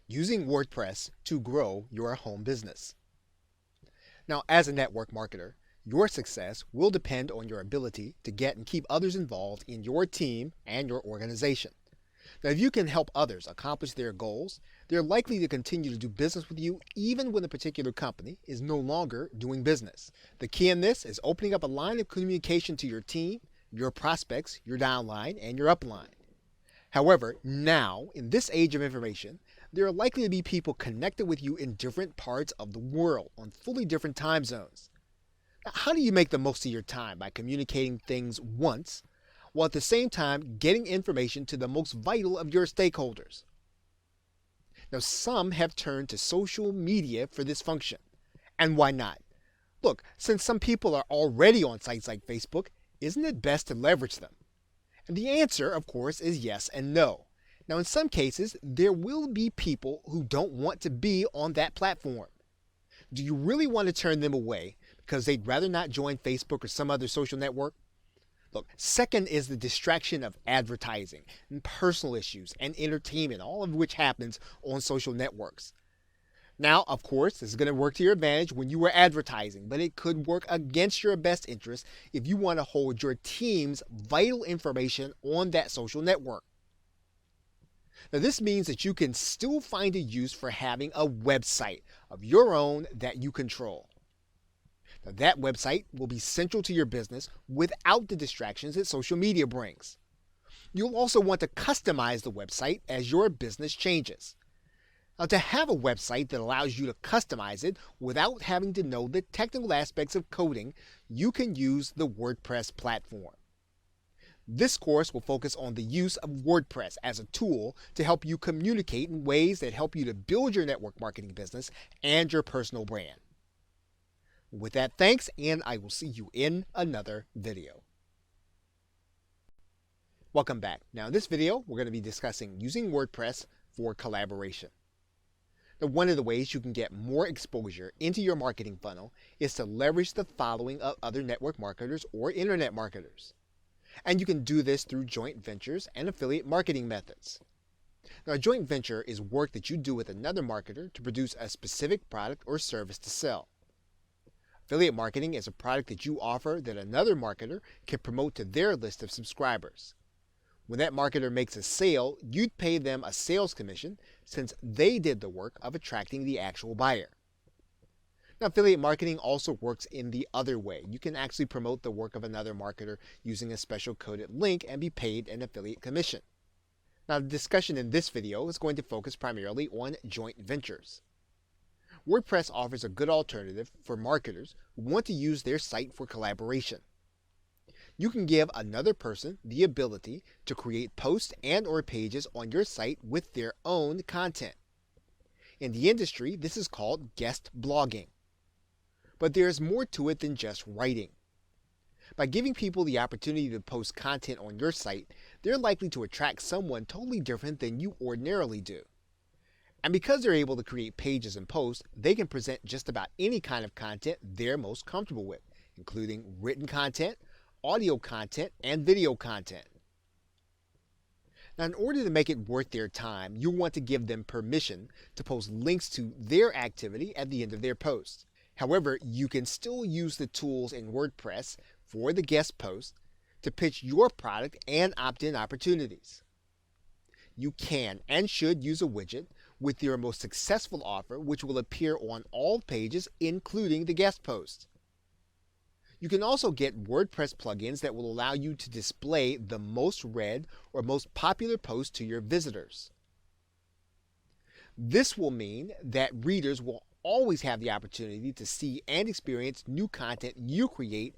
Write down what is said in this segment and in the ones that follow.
using WordPress to grow your home business. Now, as a network marketer, your success will depend on your ability to get and keep others involved in your team and your organization. Now, if you can help others accomplish their goals, they're likely to continue to do business with you even when a particular company is no longer doing business. The key in this is opening up a line of communication to your team, your prospects, your downline, and your upline. However, now, in this age of information, there are likely to be people connected with you in different parts of the world on fully different time zones. Now, how do you make the most of your time by communicating things once, while at the same time getting information to the most vital of your stakeholders? Now, some have turned to social media for this function. And why not? Look, since some people are already on sites like Facebook, isn't it best to leverage them? And the answer, of course, is yes and no. Now, in some cases, there will be people who don't want to be on that platform. Do you really want to turn them away because they'd rather not join Facebook or some other social network? Look, second is the distraction of advertising and personal issues and entertainment, all of which happens on social networks. Now, of course, this is going to work to your advantage when you are advertising, but it could work against your best interest if you want to hold your team's vital information on that social network. Now, this means that you can still find a use for having a website of your own that you control. Now, that website will be central to your business without the distractions that social media brings. You'll also want to customize the website as your business changes. Now, to have a website that allows you to customize it without having to know the technical aspects of coding, you can use the WordPress platform. This course will focus on the use of WordPress as a tool to help you communicate in ways that help you to build your network marketing business and your personal brand. With that, thanks, and I will see you in another video. Welcome back. Now, in this video, we're going to be discussing using WordPress for collaboration. Now, one of the ways you can get more exposure into your marketing funnel is to leverage the following of other network marketers or internet marketers. And you can do this through joint ventures and affiliate marketing methods. Now, a joint venture is work that you do with another marketer to produce a specific product or service to sell. Affiliate marketing is a product that you offer that another marketer can promote to their list of subscribers. When that marketer makes a sale, you'd pay them a sales commission since they did the work of attracting the actual buyer. Now, affiliate marketing also works in the other way. You can actually promote the work of another marketer using a special coded link and be paid an affiliate commission. Now, the discussion in this video is going to focus primarily on joint ventures. WordPress offers a good alternative for marketers who want to use their site for collaboration. You can give another person the ability to create posts and or pages on your site with their own content. In the industry, this is called guest blogging. But there is more to it than just writing. By giving people the opportunity to post content on your site, they're likely to attract someone totally different than you ordinarily do. And because they're able to create pages and posts, they can present just about any kind of content they're most comfortable with, including written content, audio content, and video content. Now, in order to make it worth their time, you'll want to give them permission to post links to their activity at the end of their post. However, you can still use the tools in WordPress for the guest post to pitch your product and opt-in opportunities. You can and should use a widget with your most successful offer, which will appear on all pages, including the guest post. You can also get WordPress plugins that will allow you to display the most read or most popular posts to your visitors. This will mean that readers will always have the opportunity to see and experience new content you create,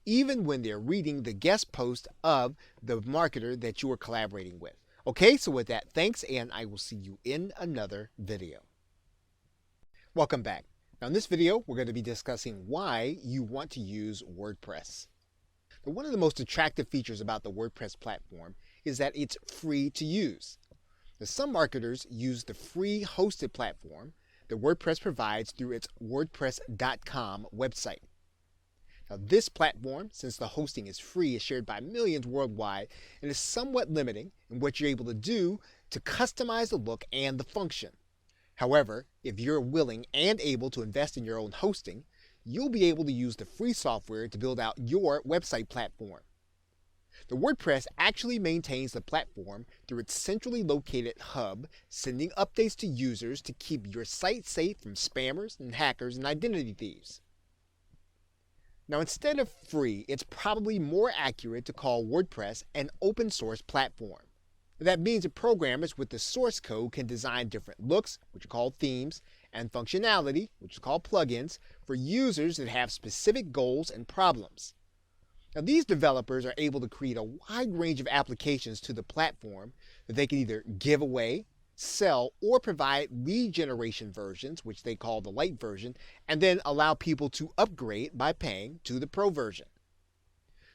even when they're reading the guest post of the marketer that you are collaborating with. Okay, so with that, thanks, and I will see you in another video. Welcome back. Now, in this video, we're going to be discussing why you want to use WordPress. Now, one of the most attractive features about the WordPress platform is that it's free to use. Now, some marketers use the free hosted platform that WordPress provides through its WordPress.com website. Now, this platform, since the hosting is free, is shared by millions worldwide and is somewhat limiting in what you're able to do to customize the look and the function. However, if you're willing and able to invest in your own hosting, you'll be able to use the free software to build out your website platform. The WordPress actually maintains the platform through its centrally located hub, sending updates to users to keep your site safe from spammers and hackers and identity thieves. Now, instead of free, it's probably more accurate to call WordPress an open source platform. That means that programmers with the source code can design different looks, which are called themes, and functionality, which is called plugins, for users that have specific goals and problems. Now, these developers are able to create a wide range of applications to the platform that they can either give away, sell, or provide lead generation versions, which they call the light version, and then allow people to upgrade by paying to the pro version.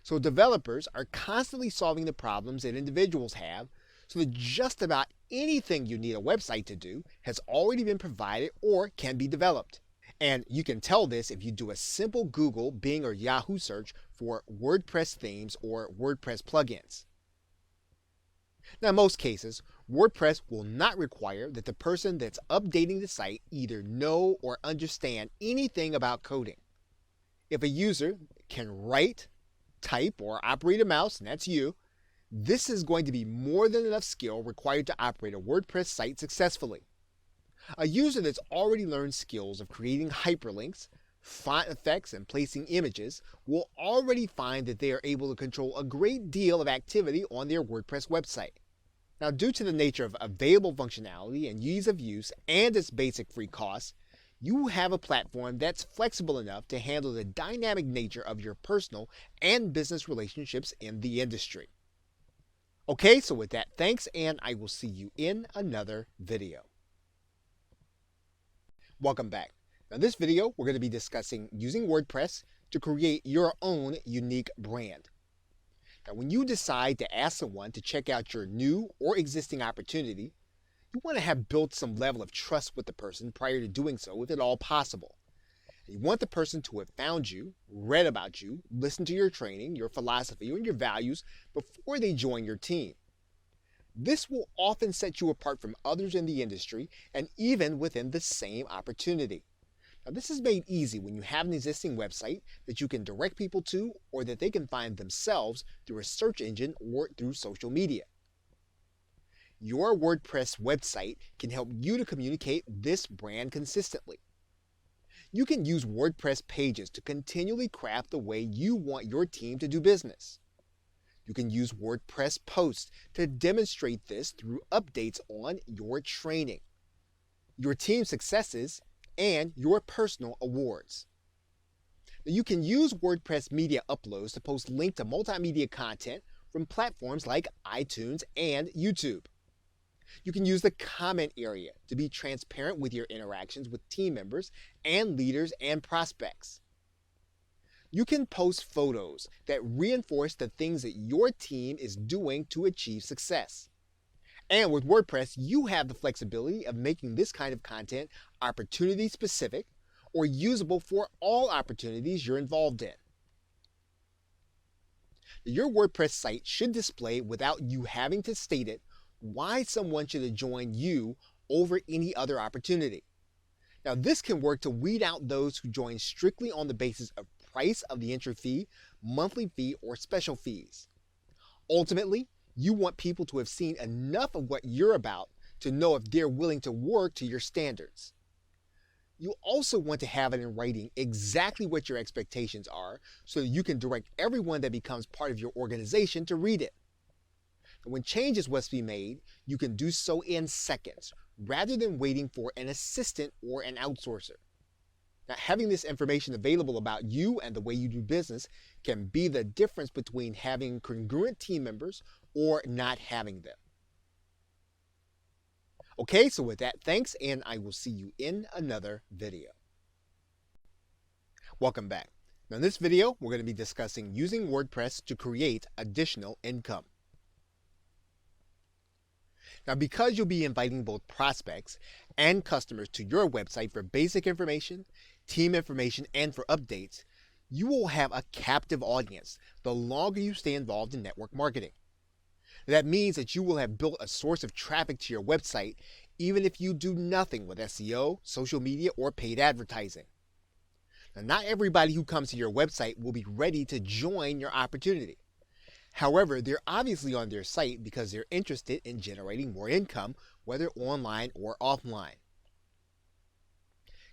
So developers are constantly solving the problems that individuals have, so that just about anything you need a website to do has already been provided or can be developed. And you can tell this if you do a simple Google, Bing, or Yahoo search for WordPress themes or WordPress plugins. Now, in most cases, WordPress will not require that the person that's updating the site either know or understand anything about coding. If a user can write, type, or operate a mouse, and that's you, this is going to be more than enough skill required to operate a WordPress site successfully. A user that's already learned skills of creating hyperlinks, font effects, and placing images will already find that they are able to control a great deal of activity on their WordPress website. Now, due to the nature of available functionality and ease of use and its basic free costs, you have a platform that's flexible enough to handle the dynamic nature of your personal and business relationships in the industry. Okay, so with that, thanks, and I will see you in another video. Welcome back. Now, in this video, we're going to be discussing using WordPress to create your own unique brand. Now, when you decide to ask someone to check out your new or existing opportunity, you want to have built some level of trust with the person prior to doing so, if at all possible. You want the person to have found you, read about you, listened to your training, your philosophy, and your values before they join your team. This will often set you apart from others in the industry and even within the same opportunity. Now, this is made easy when you have an existing website that you can direct people to or that they can find themselves through a search engine or through social media. Your WordPress website can help you to communicate this brand consistently. You can use WordPress pages to continually craft the way you want your team to do business. You can use WordPress posts to demonstrate this through updates on your training, your team's successes, and your personal awards. Now, you can use WordPress media uploads to post links to multimedia content from platforms like iTunes and YouTube. You can use the comment area to be transparent with your interactions with team members and leaders and prospects. You can post photos that reinforce the things that your team is doing to achieve success. And with WordPress, you have the flexibility of making this kind of content opportunity specific or usable for all opportunities you're involved in. Your WordPress site should display, without you having to state it, why someone should join you over any other opportunity. Now, this can work to weed out those who join strictly on the basis of price of the entry fee, monthly fee, or special fees. Ultimately, you want people to have seen enough of what you're about to know if they're willing to work to your standards. You also want to have it in writing exactly what your expectations are so that you can direct everyone that becomes part of your organization to read it. And when changes must be made, you can do so in seconds rather than waiting for an assistant or an outsourcer. Now, having this information available about you and the way you do business can be the difference between having congruent team members or not having them. Okay, so with that, thanks, and I will see you in another video. Welcome back. Now, in this video, we're going to be discussing using WordPress to create additional income. Now, because you'll be inviting both prospects and customers to your website for basic information, team information, and for updates, you will have a captive audience the longer you stay involved in network marketing. That means that you will have built a source of traffic to your website even if you do nothing with SEO, social media, or paid advertising. Now, not everybody who comes to your website will be ready to join your opportunity. However, they're obviously on their site because they're interested in generating more income, whether online or offline.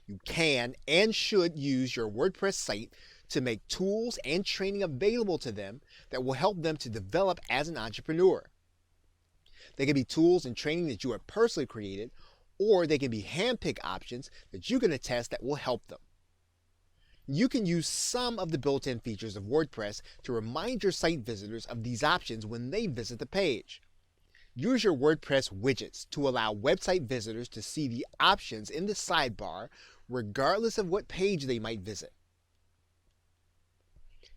You can and should use your WordPress site to make tools and training available to them that will help them to develop as an entrepreneur. They can be tools and training that you have personally created, or they can be hand-picked options that you can test that will help them. You can use some of the built-in features of WordPress to remind your site visitors of these options when they visit the page. Use your WordPress widgets to allow website visitors to see the options in the sidebar regardless of what page they might visit.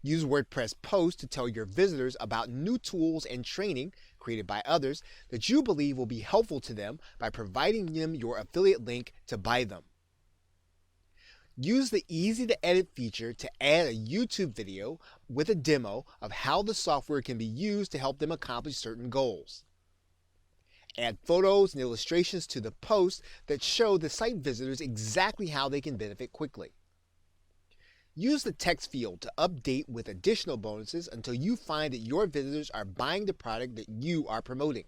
Use WordPress posts to tell your visitors about new tools and training created by others that you believe will be helpful to them by providing them your affiliate link to buy them. Use the easy to edit feature to add a YouTube video with a demo of how the software can be used to help them accomplish certain goals. Add photos and illustrations to the post that show the site visitors exactly how they can benefit quickly. Use the text field to update with additional bonuses until you find that your visitors are buying the product that you are promoting.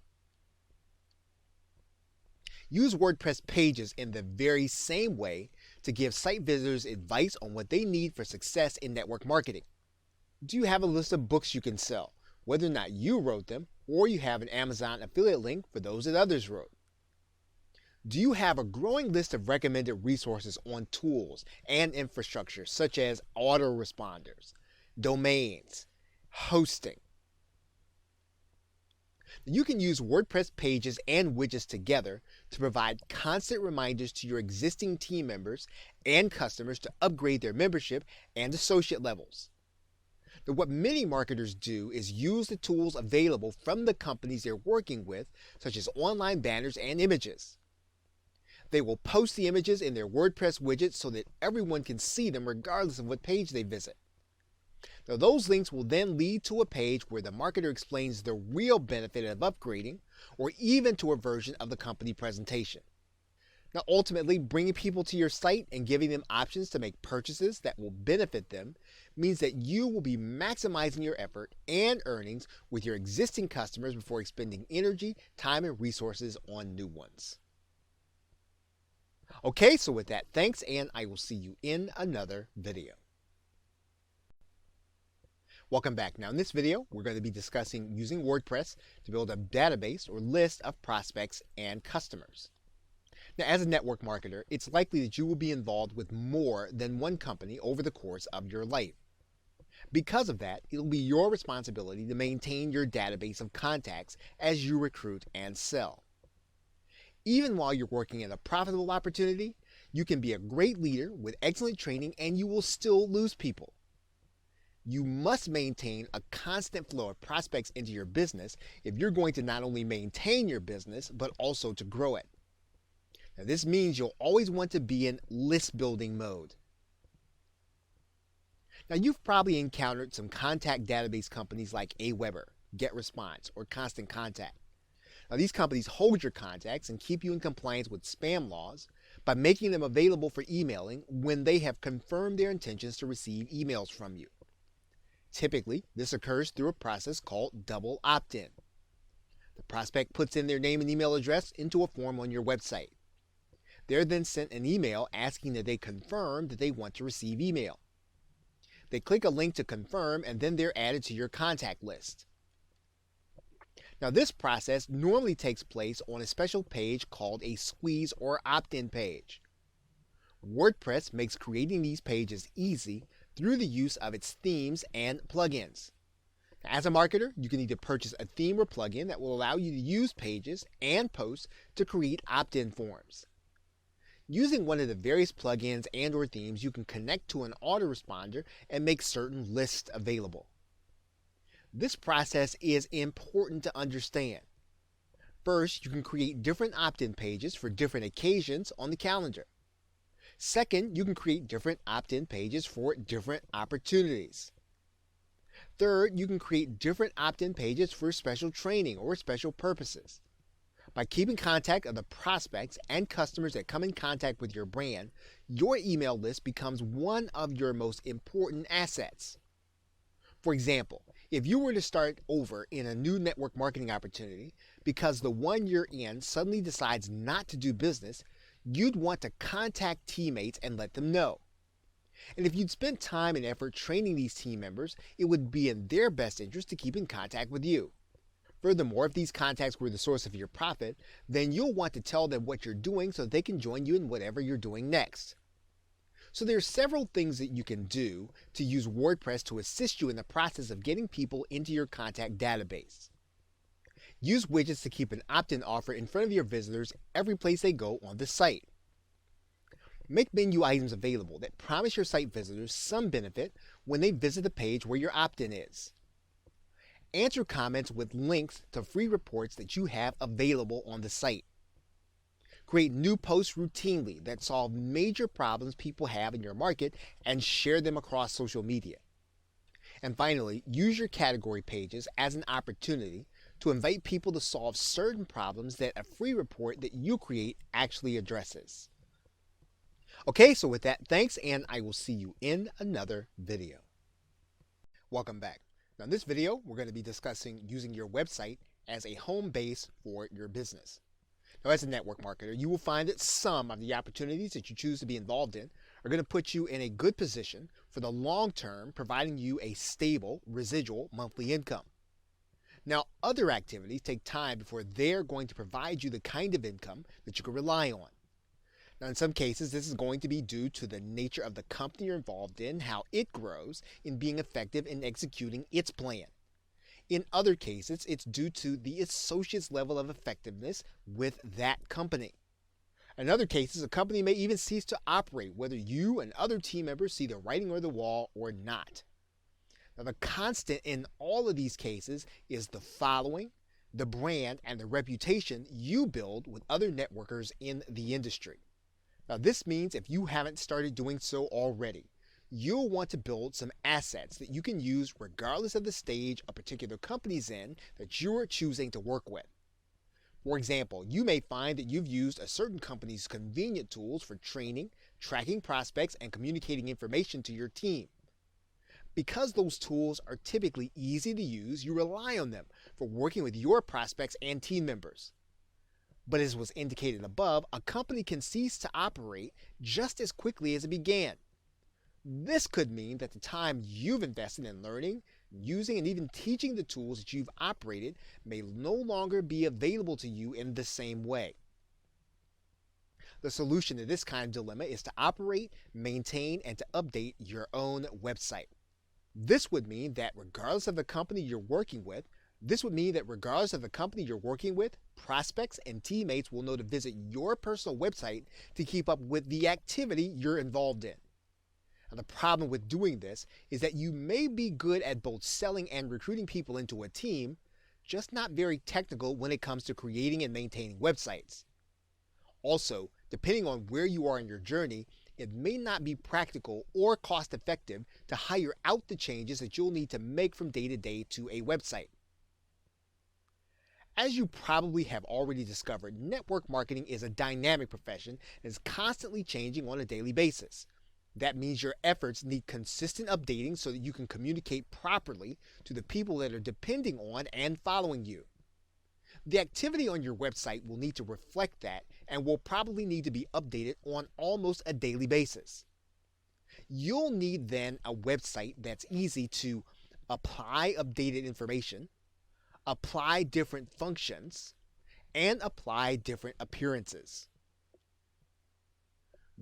Use WordPress pages in the very same way to give site visitors advice on what they need for success in network marketing. Do you have a list of books you can sell, whether or not you wrote them, or you have an Amazon affiliate link for those that others wrote? Do you have a growing list of recommended resources on tools and infrastructure such as autoresponders, domains, hosting? You can use WordPress pages and widgets together to provide constant reminders to your existing team members and customers to upgrade their membership and associate levels. Now, what many marketers do is use the tools available from the companies they're working with, such as online banners and images. They will post the images in their WordPress widgets so that everyone can see them regardless of what page they visit. Now, those links will then lead to a page where the marketer explains the real benefit of upgrading, or even to a version of the company presentation. Now, ultimately, bringing people to your site and giving them options to make purchases that will benefit them means that you will be maximizing your effort and earnings with your existing customers before expending energy, time, and resources on new ones. Okay, so with that, thanks, and I will see you in another video. Welcome back. Now in this video, we're going to be discussing using WordPress to build a database or list of prospects and customers. Now as a network marketer, it's likely that you will be involved with more than one company over the course of your life. Because of that, it'll be your responsibility to maintain your database of contacts as you recruit and sell. Even while you're working in a profitable opportunity, you can be a great leader with excellent training and you will still lose people. You must maintain a constant flow of prospects into your business if you're going to not only maintain your business, but also to grow it. Now, this means you'll always want to be in list building mode. Now, you've probably encountered some contact database companies like Aweber, GetResponse, or Constant Contact. Now, these companies hold your contacts and keep you in compliance with spam laws by making them available for emailing when they have confirmed their intentions to receive emails from you. Typically, this occurs through a process called double opt-in. The prospect puts in their name and email address into a form on your website. They're then sent an email asking that they confirm that they want to receive email. They click a link to confirm and then they're added to your contact list. Now this process normally takes place on a special page called a squeeze or opt-in page. WordPress makes creating these pages easy through the use of its themes and plugins. As a marketer, you can either purchase a theme or plugin that will allow you to use pages and posts to create opt-in forms. Using one of the various plugins and or themes, you can connect to an autoresponder and make certain lists available. This process is important to understand. First, you can create different opt-in pages for different occasions on the calendar. Second, you can create different opt-in pages for different opportunities. Third, you can create different opt-in pages for special training or special purposes. By keeping contact of the prospects and customers that come in contact with your brand, your email list becomes one of your most important assets. For example, if you were to start over in a new network marketing opportunity because the one you're in suddenly decides not to do business, you'd want to contact teammates and let them know. And if you'd spent time and effort training these team members, it would be in their best interest to keep in contact with you. Furthermore, if these contacts were the source of your profit, then you'll want to tell them what you're doing so that they can join you in whatever you're doing next. So there are several things that you can do to use WordPress to assist you in the process of getting people into your contact database. Use widgets to keep an opt-in offer in front of your visitors every place they go on the site. Make menu items available that promise your site visitors some benefit when they visit the page where your opt-in is. Answer comments with links to free reports that you have available on the site. Create new posts routinely that solve major problems people have in your market and share them across social media. And finally, use your category pages as an opportunity to invite people to solve certain problems that a free report that you create actually addresses. Okay, so with that, thanks, and I will see you in another video. Welcome back. Now in this video, we're going to be discussing using your website as a home base for your business. Now as a network marketer, you will find that some of the opportunities that you choose to be involved in are going to put you in a good position for the long term, providing you a stable residual monthly income. Now other activities take time before they're going to provide you the kind of income that you can rely on. Now, in some cases, this is going to be due to the nature of the company you're involved in, how it grows in being effective in executing its plan. In other cases, it's due to the associate's level of effectiveness with that company. In other cases, a company may even cease to operate, whether you and other team members see the writing on the wall or not. Now, the constant in all of these cases is the following, the brand, and the reputation you build with other networkers in the industry. Now this means if you haven't started doing so already, you'll want to build some assets that you can use regardless of the stage a particular company's in that you're choosing to work with. For example, you may find that you've used a certain company's convenient tools for training, tracking prospects, and communicating information to your team. Because those tools are typically easy to use, you rely on them for working with your prospects and team members. But as was indicated above, a company can cease to operate just as quickly as it began. This could mean that the time you've invested in learning, using, and even teaching the tools that you've operated may no longer be available to you in the same way. The solution to this kind of dilemma is to operate, maintain, and to update your own website. This would mean that regardless of the company you're working with, prospects and teammates will know to visit your personal website to keep up with the activity you're involved in. Now, the problem with doing this is that you may be good at both selling and recruiting people into a team, just not very technical when it comes to creating and maintaining websites. Also, depending on where you are in your journey, it may not be practical or cost effective to hire out the changes that you'll need to make from day to day to a website. As you probably have already discovered, network marketing is a dynamic profession and is constantly changing on a daily basis. That means your efforts need consistent updating so that you can communicate properly to the people that are depending on and following you. The activity on your website will need to reflect that and will probably need to be updated on almost a daily basis. You'll need then a website that's easy to apply updated information, apply different functions, and apply different appearances.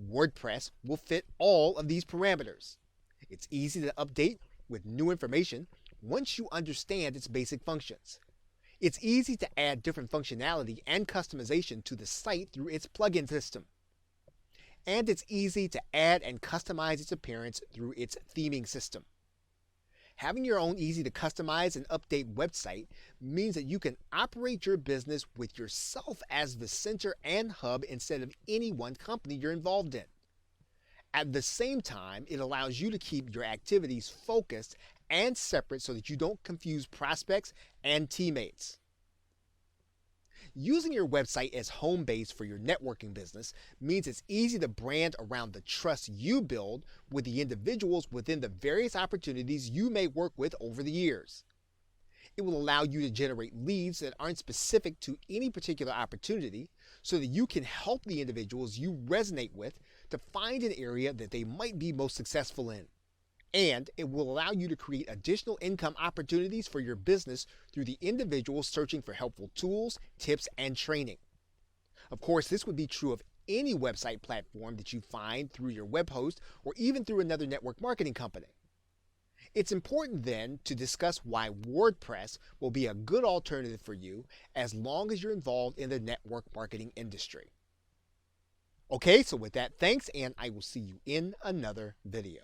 WordPress will fit all of these parameters. It's easy to update with new information once you understand its basic functions. It's easy to add different functionality and customization to the site through its plugin system. And it's easy to add and customize its appearance through its theming system. Having your own easy to customize and update website means that you can operate your business with yourself as the center and hub instead of any one company you're involved in. At the same time, it allows you to keep your activities focused and separate so that you don't confuse prospects and teammates. Using your website as home base for your networking business means it's easy to brand around the trust you build with the individuals within the various opportunities you may work with over the years. It will allow you to generate leads that aren't specific to any particular opportunity so that you can help the individuals you resonate with to find an area that they might be most successful in. And it will allow you to create additional income opportunities for your business through the individuals searching for helpful tools, tips, and training. Of course, this would be true of any website platform that you find through your web host or even through another network marketing company. It's important then to discuss why WordPress will be a good alternative for you as long as you're involved in the network marketing industry. Okay, so with that, thanks, and I will see you in another video.